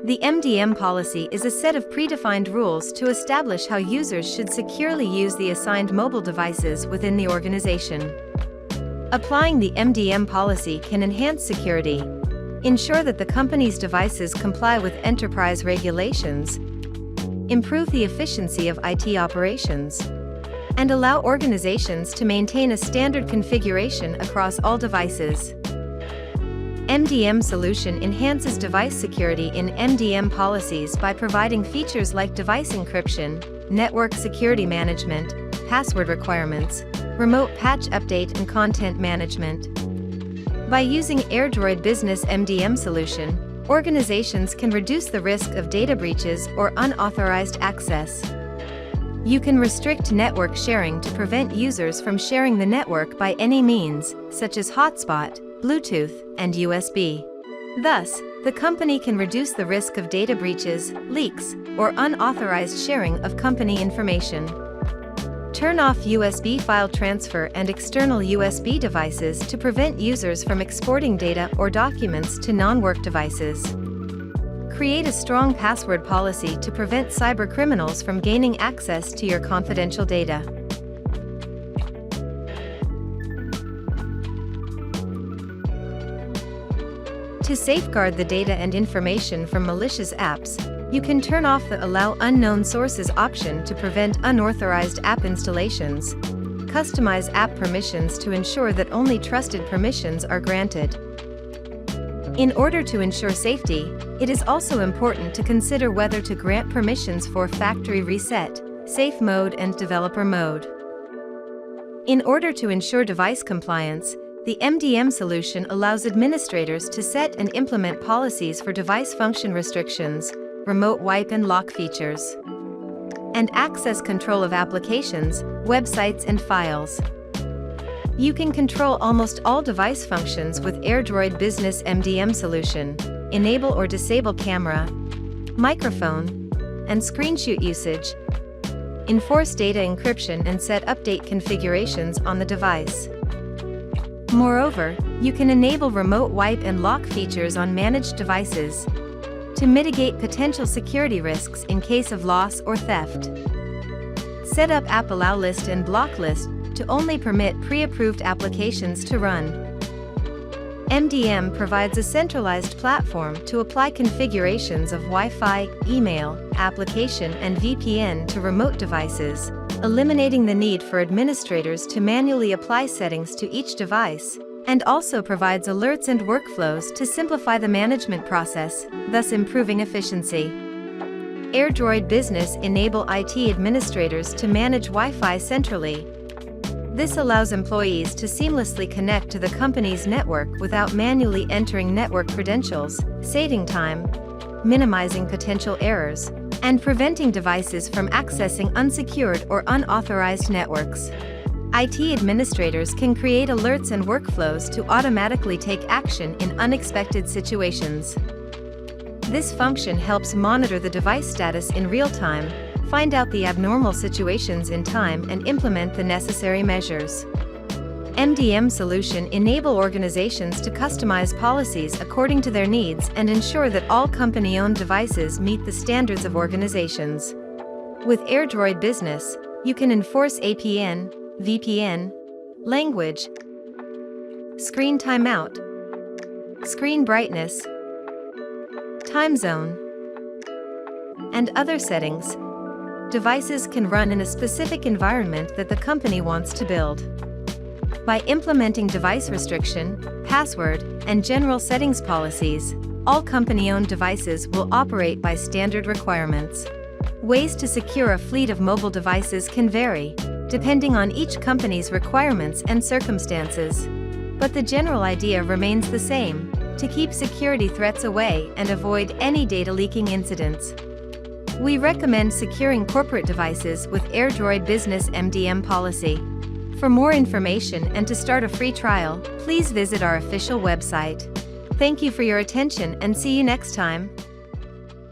The MDM policy is a set of predefined rules to establish how users should securely use the assigned mobile devices within the organization. Applying the MDM policy can enhance security, ensure that the company's devices comply with enterprise regulations, improve the efficiency of IT operations, and allow organizations to maintain a standard configuration across all devices. MDM solution enhances device security in MDM policies by providing features like device encryption, network security management, password requirements, remote patch update and content management. By using AirDroid Business MDM solution, organizations can reduce the risk of data breaches or unauthorized access. You can restrict network sharing to prevent users from sharing the network by any means, such as hotspot, Bluetooth, and USB. Thus, the company can reduce the risk of data breaches, leaks, or unauthorized sharing of company information. Turn off USB file transfer and external USB devices to prevent users from exporting data or documents to non-work devices. Create a strong password policy to prevent cybercriminals from gaining access to your confidential data. To safeguard the data and information from malicious apps, you can turn off the Allow Unknown Sources option to prevent unauthorized app installations. Customize app permissions to ensure that only trusted permissions are granted. In order to ensure safety, it is also important to consider whether to grant permissions for factory reset, safe mode, and developer mode. In order to ensure device compliance, the MDM solution allows administrators to set and implement policies for device function restrictions, remote wipe and lock features, and access control of applications, websites, and files. You can control almost all device functions with AirDroid Business MDM solution, enable or disable camera, microphone, and screenshot usage, enforce data encryption, and set update configurations on the device. Moreover, you can enable remote wipe and lock features on managed devices to mitigate potential security risks in case of loss or theft. Set up App Allow List and Block List to only permit pre-approved applications to run. MDM provides a centralized platform to apply configurations of Wi-Fi, email, application, and VPN to remote devices, eliminating the need for administrators to manually apply settings to each device, and also provides alerts and workflows to simplify the management process, thus improving efficiency. AirDroid Business enable IT administrators to manage Wi-Fi centrally. This allows employees to seamlessly connect to the company's network without manually entering network credentials, saving time, minimizing potential errors, and preventing devices from accessing unsecured or unauthorized networks. IT administrators can create alerts and workflows to automatically take action in unexpected situations. This function helps monitor the device status in real time, find out the abnormal situations in time, and implement the necessary measures. MDM solution enable organizations to customize policies according to their needs and ensure that all company-owned devices meet the standards of organizations. With AirDroid Business, you can enforce APN, VPN, language, screen timeout, screen brightness, time zone, and other settings. Devices can run in a specific environment that the company wants to build. By implementing device restriction, password, and general settings policies, all company-owned devices will operate by standard requirements. Ways to secure a fleet of mobile devices can vary, depending on each company's requirements and circumstances. But the general idea remains the same: to keep security threats away and avoid any data leaking incidents. We recommend securing corporate devices with AirDroid Business MDM policy. For more information and to start a free trial, please visit our official website. Thank you for your attention and see you next time.